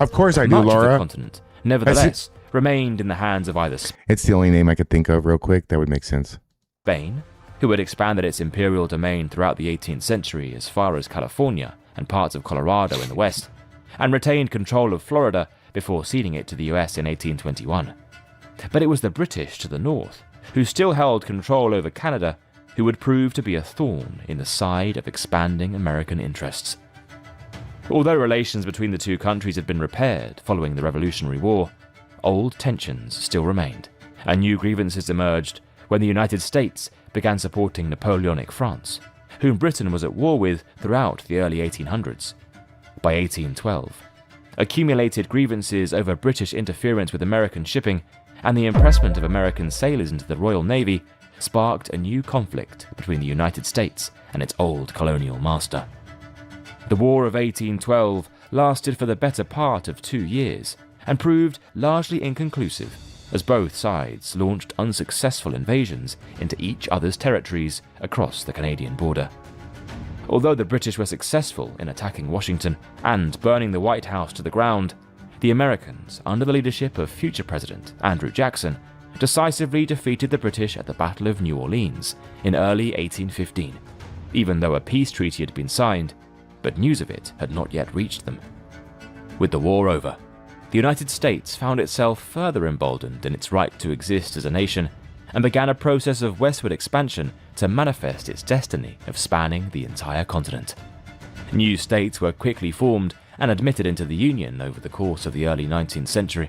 Of course I do, Much Laura. of the continent, nevertheless, remained in the hands of either It's the only name I could think of real quick that would make sense. Spain, who had expanded its imperial domain throughout the 18th century as far as California and parts of Colorado in the west, and retained control of Florida before ceding it to the US in 1821. But it was the British to the north, who still held control over Canada, who would prove to be a thorn in the side of expanding American interests. Although relations between the two countries had been repaired following the Revolutionary War, old tensions still remained, and new grievances emerged when the United States began supporting Napoleonic France, whom Britain was at war with throughout the early 1800s. By 1812, accumulated grievances over British interference with American shipping and the impressment of American sailors into the Royal Navy sparked a new conflict between the United States and its old colonial master. The War of 1812 lasted for the better part of 2 years and proved largely inconclusive, as both sides launched unsuccessful invasions into each other's territories across the Canadian border. Although the British were successful in attacking Washington and burning the White House to the ground, the Americans, under the leadership of future President Andrew Jackson, decisively defeated the British at the Battle of New Orleans in early 1815, even though a peace treaty had been signed, but news of it had not yet reached them. With the war over, the United States found itself further emboldened in its right to exist as a nation and began a process of westward expansion to manifest its destiny of spanning the entire continent. New states were quickly formed and admitted into the Union over the course of the early 19th century,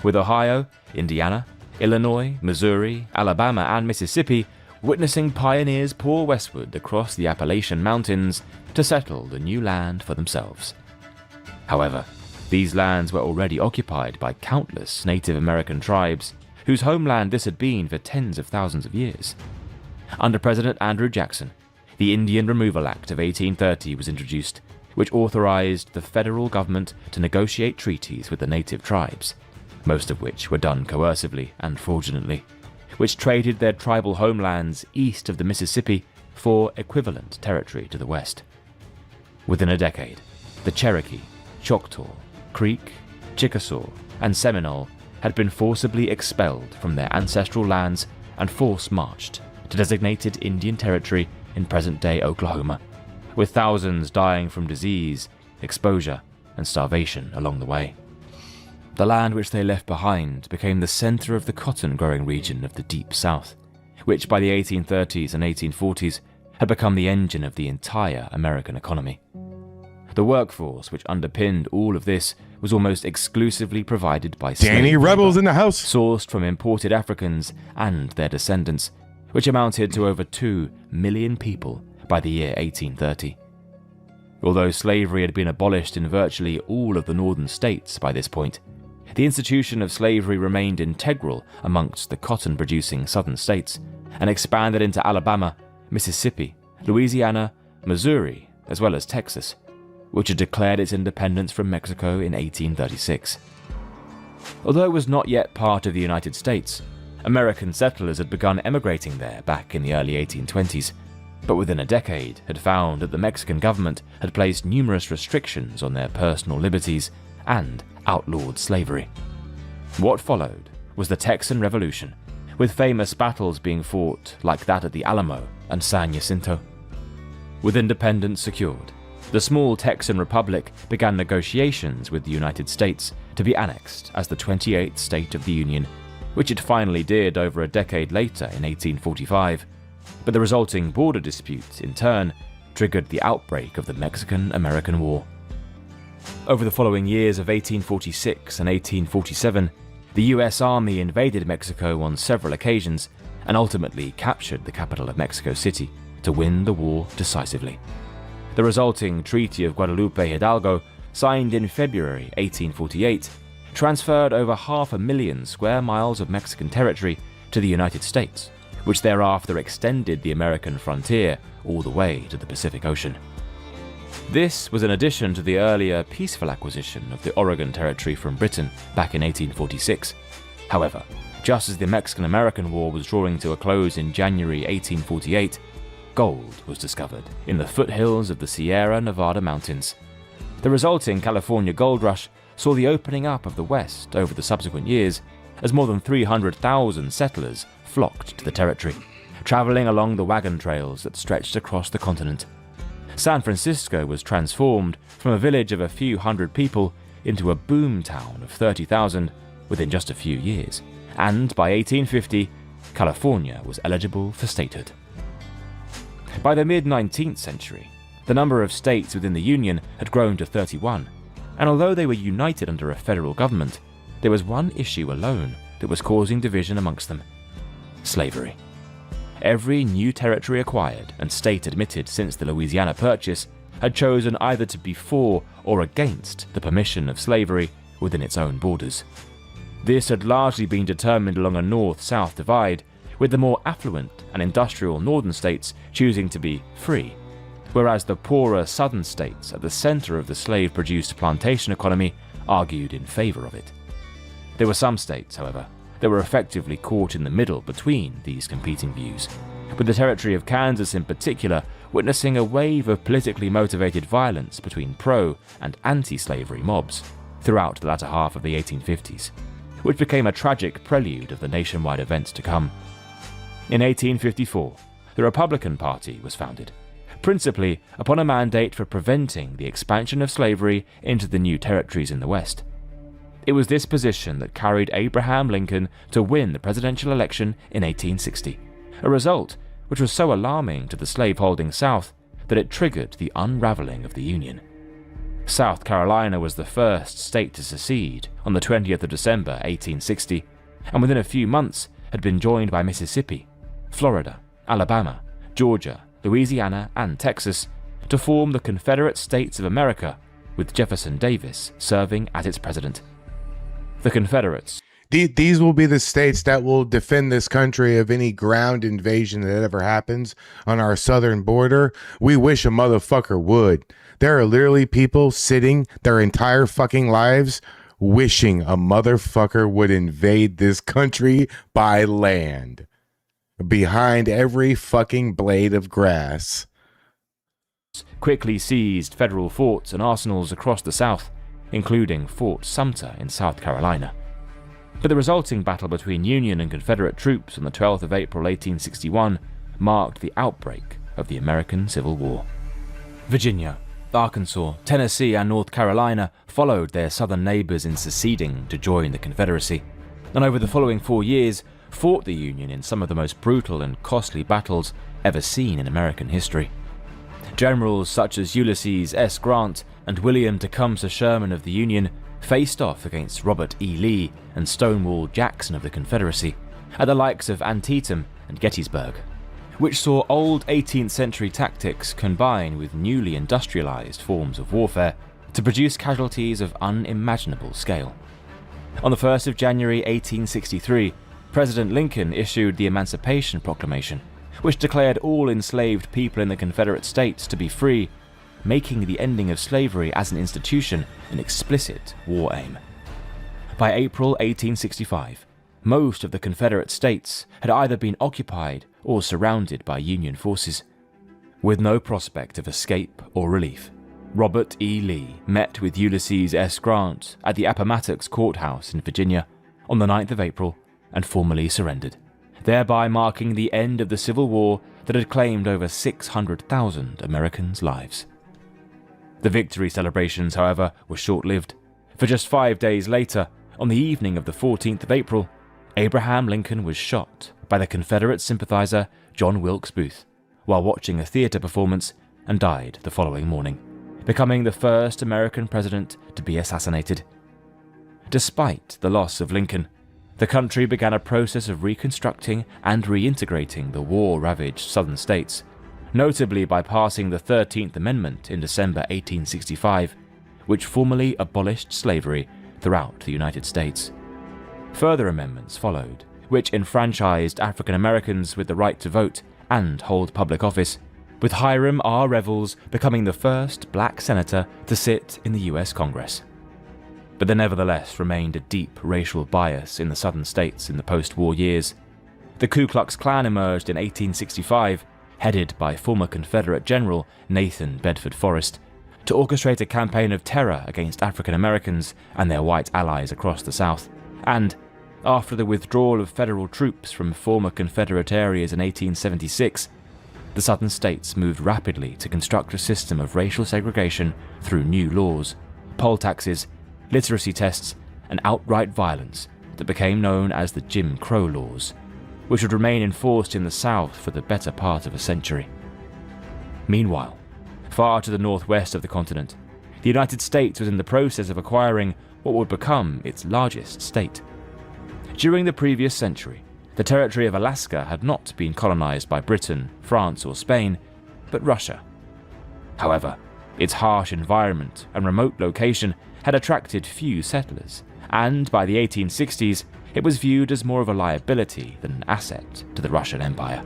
with Ohio, Indiana, Illinois, Missouri, Alabama, and Mississippi witnessing pioneers pour westward across the Appalachian Mountains to settle the new land for themselves. However, these lands were already occupied by countless Native American tribes, whose homeland this had been for tens of thousands of years. Under President Andrew Jackson, the Indian Removal Act of 1830 was introduced, which authorized the federal government to negotiate treaties with the native tribes, most of which were done coercively and fraudulently, which traded their tribal homelands east of the Mississippi for equivalent territory to the west. Within a decade, the Cherokee, Choctaw, Creek, Chickasaw, and Seminole had been forcibly expelled from their ancestral lands and force-marched to designated Indian territory in present-day Oklahoma, with thousands dying from disease, exposure, and starvation along the way. The land which they left behind became the center of the cotton-growing region of the Deep South, which by the 1830s and 1840s had become the engine of the entire American economy. The workforce which underpinned all of this was almost exclusively provided by Danny slave Rebels labor, in the house. sourced from imported Africans and their descendants, which amounted to over 2 million people by the year 1830. Although slavery had been abolished in virtually all of the northern states by this point, the institution of slavery remained integral amongst the cotton-producing southern states and expanded into Alabama, Mississippi, Louisiana, Missouri, as well as Texas, which had declared its independence from Mexico in 1836. Although it was not yet part of the United States, American settlers had begun emigrating there back in the early 1820s, but within a decade had found that the Mexican government had placed numerous restrictions on their personal liberties and outlawed slavery. What followed was the Texan Revolution, with famous battles being fought like that at the Alamo and San Jacinto. With independence secured, the small Texan Republic began negotiations with the United States to be annexed as the 28th state of the Union, which it finally did over a decade later in 1845. But the resulting border dispute, in turn, triggered the outbreak of the Mexican-American War. Over the following years of 1846 and 1847, the US Army invaded Mexico on several occasions and ultimately captured the capital of Mexico City to win the war decisively. The resulting Treaty of Guadalupe Hidalgo, signed in February 1848, transferred over 500,000 square miles of Mexican territory to the United States, which thereafter extended the American frontier all the way to the Pacific Ocean. This was in addition to the earlier peaceful acquisition of the Oregon Territory from Britain back in 1846. However, just as the Mexican-American War was drawing to a close in January 1848, gold was discovered in the foothills of the Sierra Nevada mountains. The resulting California gold rush saw the opening up of the West over the subsequent years, as more than 300,000 settlers flocked to the territory, traveling along the wagon trails that stretched across the continent. San Francisco was transformed from a village of a few hundred people into a boom town of 30,000 within just a few years, and by 1850, California was eligible for statehood. By the mid-19th century, the number of states within the Union had grown to 31, and although they were united under a federal government, there was one issue alone that was causing division amongst them: slavery. Every new territory acquired and state admitted since the Louisiana Purchase had chosen either to be for or against the permission of slavery within its own borders. This had largely been determined along a north-south divide, with the more affluent and industrial northern states choosing to be free, whereas the poorer southern states at the center of the slave-produced plantation economy argued in favor of it. There were some states, however, that were effectively caught in the middle between these competing views, with the territory of Kansas in particular witnessing a wave of politically motivated violence between pro- and anti-slavery mobs throughout the latter half of the 1850s, which became a tragic prelude of the nationwide events to come. In 1854, the Republican Party was founded, principally upon a mandate for preventing the expansion of slavery into the new territories in the West. It was this position that carried Abraham Lincoln to win the presidential election in 1860, a result which was so alarming to the slaveholding South that it triggered the unraveling of the Union. South Carolina was the first state to secede on the 20th of December 1860, and within a few months had been joined by Mississippi, Florida, Alabama, Georgia, Louisiana, and Texas to form the Confederate States of America, with Jefferson Davis serving as its president. The Confederates. These will be the states that will defend this country of any ground invasion that ever happens on our southern border. We wish a motherfucker would. There are literally people sitting their entire fucking lives wishing a motherfucker would invade this country by land. Behind every fucking blade of grass. Quickly seized federal forts and arsenals across the South, including Fort Sumter in South Carolina. But the resulting battle between Union and Confederate troops on the 12th of April 1861 marked the outbreak of the American Civil War. Virginia, Arkansas, Tennessee, and North Carolina followed their southern neighbors in seceding to join the Confederacy, and over the following 4 years fought the Union in some of the most brutal and costly battles ever seen in American history. Generals such as Ulysses S. Grant and William Tecumseh Sherman of the Union faced off against Robert E. Lee and Stonewall Jackson of the Confederacy at the likes of Antietam and Gettysburg, which saw old 18th century tactics combine with newly industrialized forms of warfare to produce casualties of unimaginable scale. On the 1st of January 1863, President Lincoln issued the Emancipation Proclamation, which declared all enslaved people in the Confederate States to be free, making the ending of slavery as an institution an explicit war aim. By April 1865, most of the Confederate States had either been occupied or surrounded by Union forces. With no prospect of escape or relief, Robert E. Lee met with Ulysses S. Grant at the Appomattox Courthouse in Virginia on the 9th of April and formally surrendered, thereby marking the end of the Civil War that had claimed over 600,000 Americans' lives. The victory celebrations, however, were short-lived, for just 5 days later, on the evening of the 14th of April, Abraham Lincoln was shot by the Confederate sympathizer John Wilkes Booth while watching a theater performance and died the following morning, becoming the first American president to be assassinated. Despite the loss of Lincoln, the country began a process of reconstructing and reintegrating the war-ravaged southern states, notably by passing the 13th Amendment in December 1865, which formally abolished slavery throughout the United States. Further amendments followed, which enfranchised African Americans with the right to vote and hold public office, with Hiram R. Revels becoming the first black senator to sit in the US Congress. But there nevertheless remained a deep racial bias in the southern states in the post-war years. The Ku Klux Klan emerged in 1865, headed by former Confederate General Nathan Bedford Forrest, to orchestrate a campaign of terror against African Americans and their white allies across the South, and after the withdrawal of federal troops from former Confederate areas in 1876, the southern states moved rapidly to construct a system of racial segregation through new laws, poll taxes, literacy tests, and outright violence that became known as the Jim Crow laws, which would remain enforced in the South for the better part of a century. Meanwhile, far to the northwest of the continent, the United States was in the process of acquiring what would become its largest state. During the previous century, the territory of Alaska had not been colonized by Britain, France, or Spain, but Russia. However, its harsh environment and remote location had attracted few settlers, and by the 1860s, it was viewed as more of a liability than an asset to the Russian Empire.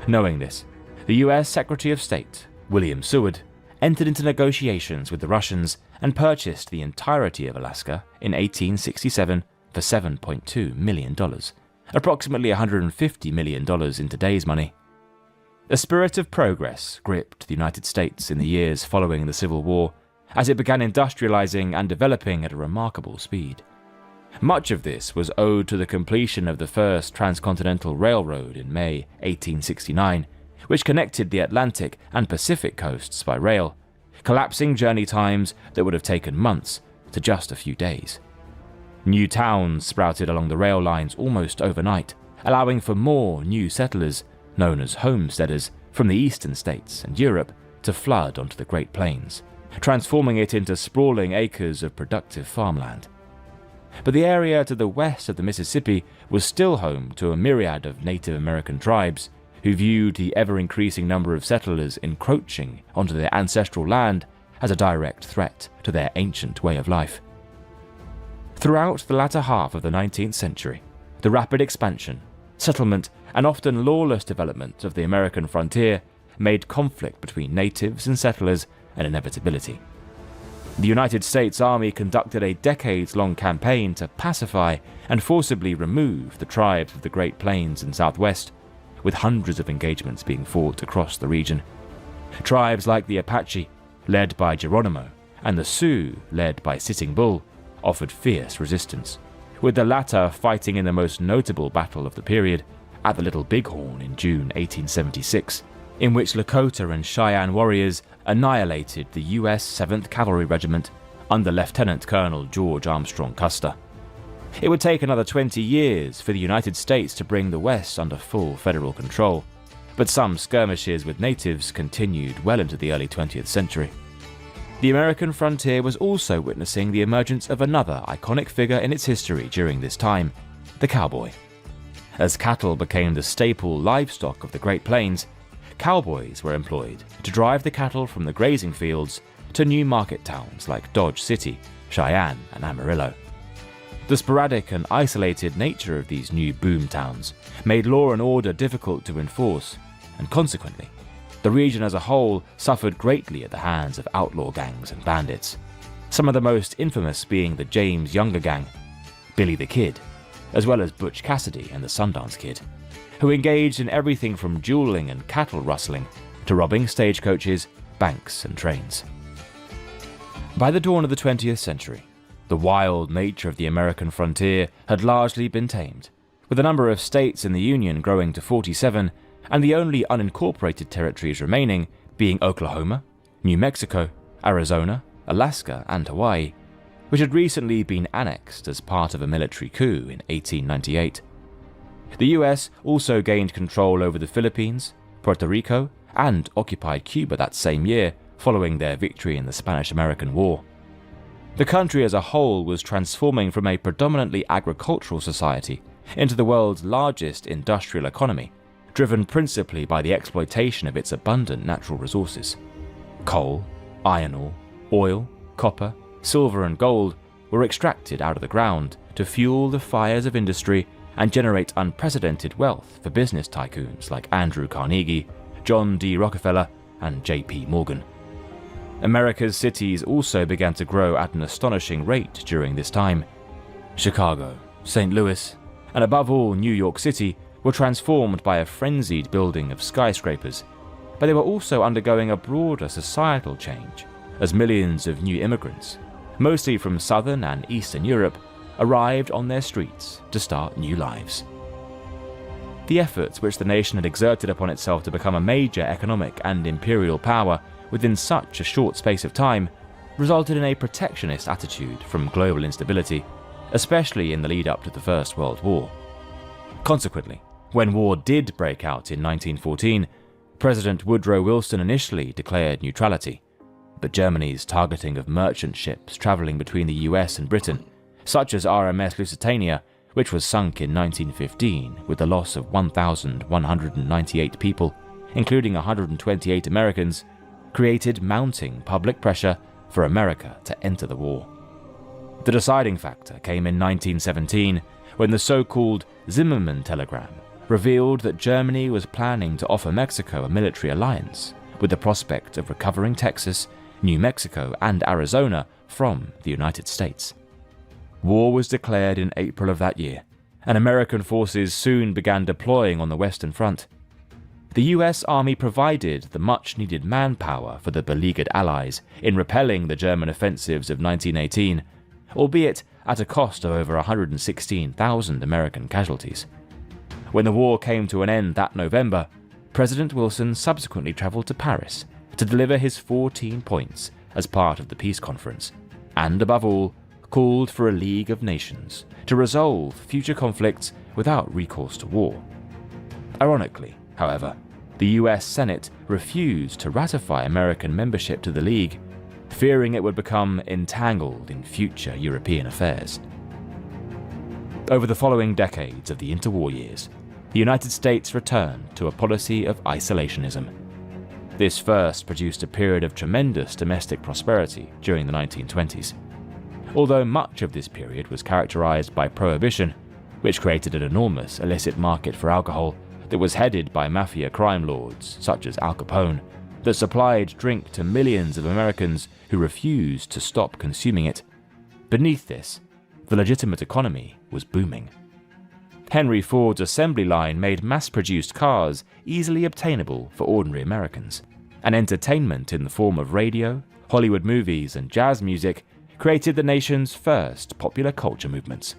Knowing this, the US Secretary of State, William Seward, entered into negotiations with the Russians and purchased the entirety of Alaska in 1867 for $7.2 million, approximately $150 million in today's money. A spirit of progress gripped the United States in the years following the Civil War, as it began industrializing and developing at a remarkable speed. Much of this was owed to the completion of the first transcontinental railroad in May 1869, which connected the Atlantic and Pacific coasts by rail, collapsing journey times that would have taken months to just a few days. New towns sprouted along the rail lines almost overnight, allowing for more new settlers, known as homesteaders, from the eastern states and Europe to flood onto the Great Plains, transforming it into sprawling acres of productive farmland. But the area to the west of the Mississippi was still home to a myriad of Native American tribes who viewed the ever-increasing number of settlers encroaching onto their ancestral land as a direct threat to their ancient way of life. Throughout the latter half of the 19th century, the rapid expansion, settlement, and often lawless development of the American frontier made conflict between natives and settlers an inevitability. The United States Army conducted a decades-long campaign to pacify and forcibly remove the tribes of the Great Plains and Southwest, with hundreds of engagements being fought across the region. Tribes like the Apache, led by Geronimo, and the Sioux, led by Sitting Bull, offered fierce resistance, with the latter fighting in the most notable battle of the period at the Little Bighorn in June 1876, in which Lakota and Cheyenne warriors annihilated the U.S. 7th Cavalry Regiment under Lieutenant Colonel George Armstrong Custer. It would take another 20 years for the United States to bring the West under full federal control, but some skirmishes with natives continued well into the early 20th century. The American frontier was also witnessing the emergence of another iconic figure in its history during this time, the cowboy. As cattle became the staple livestock of the Great Plains, cowboys were employed to drive the cattle from the grazing fields to new market towns like Dodge City, Cheyenne, and Amarillo. The sporadic and isolated nature of these new boom towns made law and order difficult to enforce, and consequently, the region as a whole suffered greatly at the hands of outlaw gangs and bandits, some of the most infamous being the James Younger Gang, Billy the Kid, as well as Butch Cassidy and the Sundance Kid, who engaged in everything from dueling and cattle rustling to robbing stagecoaches, banks, and trains. By the dawn of the 20th century, the wild nature of the American frontier had largely been tamed, with the number of states in the Union growing to 47 and the only unincorporated territories remaining being Oklahoma, New Mexico, Arizona, Alaska, and Hawaii, which had recently been annexed as part of a military coup in 1898. The US also gained control over the Philippines, Puerto Rico, and occupied Cuba that same year following their victory in the Spanish-American War. The country as a whole was transforming from a predominantly agricultural society into the world's largest industrial economy, driven principally by the exploitation of its abundant natural resources. Coal, iron ore, oil, copper, silver, and gold were extracted out of the ground to fuel the fires of industry and generate unprecedented wealth for business tycoons like Andrew Carnegie, John D. Rockefeller, and J.P. Morgan. America's cities also began to grow at an astonishing rate during this time. Chicago, St. Louis, and above all New York City were transformed by a frenzied building of skyscrapers, but they were also undergoing a broader societal change as millions of new immigrants, mostly from Southern and Eastern Europe, arrived on their streets to start new lives. The efforts which the nation had exerted upon itself to become a major economic and imperial power within such a short space of time resulted in a protectionist attitude from global instability, especially in the lead up to the First World War. Consequently, when war did break out in 1914, President Woodrow Wilson initially declared neutrality, but Germany's targeting of merchant ships traveling between the US and Britain, such as RMS Lusitania, which was sunk in 1915 with the loss of 1,198 people, including 128 Americans, created mounting public pressure for America to enter the war. The deciding factor came in 1917 when the so-called Zimmermann telegram revealed that Germany was planning to offer Mexico a military alliance with the prospect of recovering Texas, New Mexico, and Arizona from the United States. War was declared in April of that year, and American forces soon began deploying on the Western Front. The US Army provided the much-needed manpower for the beleaguered Allies in repelling the German offensives of 1918, albeit at a cost of over 116,000 American casualties. When the war came to an end that November, President Wilson subsequently traveled to Paris to deliver his 14 points as part of the peace conference, and above all, called for a League of Nations to resolve future conflicts without recourse to war. Ironically, however, the US Senate refused to ratify American membership to the League, fearing it would become entangled in future European affairs. Over the following decades of the interwar years, the United States returned to a policy of isolationism. This first produced a period of tremendous domestic prosperity during the 1920s. Although much of this period was characterized by prohibition, which created an enormous illicit market for alcohol that was headed by mafia crime lords such as Al Capone, that supplied drink to millions of Americans who refused to stop consuming it. Beneath this, the legitimate economy was booming. Henry Ford's assembly line made mass-produced cars easily obtainable for ordinary Americans, and entertainment in the form of radio, Hollywood movies, and jazz music created the nation's first popular culture movements.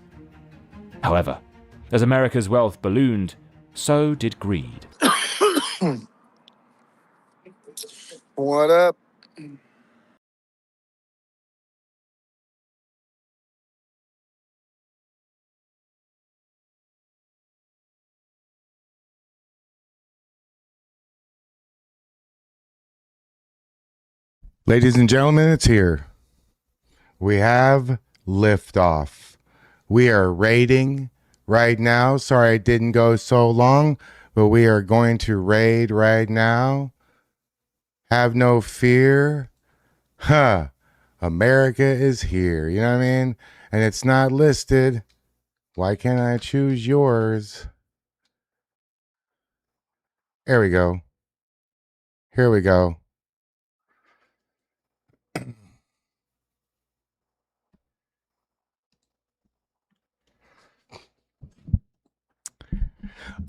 However, as America's wealth ballooned, so did greed. What up? Ladies and gentlemen, it's here. We have liftoff. We are raiding right now. Sorry it didn't go so long, but we are going to raid right now. Have no fear. America is here. You know what I mean? And it's not listed. Why can't I choose yours? There we go. Here we go.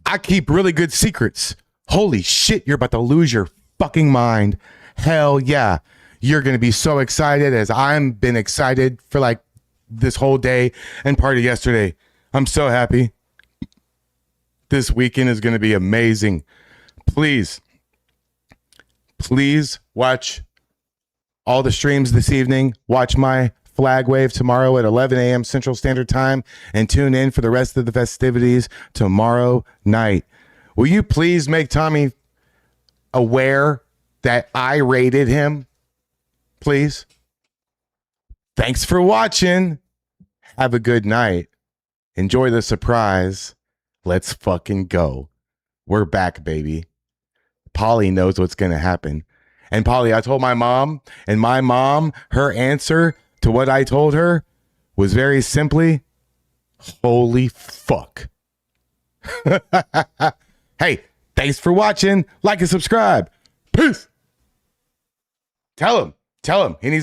I keep really good secrets. Holy shit, you're about to lose your fucking mind. Hell yeah. You're going to be so excited as I've been excited for like this whole day and part of yesterday. I'm so happy. This weekend is going to be amazing. Please watch all the streams this evening. Watch my flag wave tomorrow at 11 a.m. Central Standard Time and tune in for the rest of the festivities tomorrow night. Will you please make Tommy aware that I rated him? Please. Thanks for watching. Have a good night. Enjoy the surprise. Let's fucking go. We're back, baby. Polly knows what's going to happen. And Polly, I told my mom, and my mom, her answer to what I told her was very simply, holy fuck. Hey, thanks for watching. Like and subscribe. Peace. Tell him. He needs to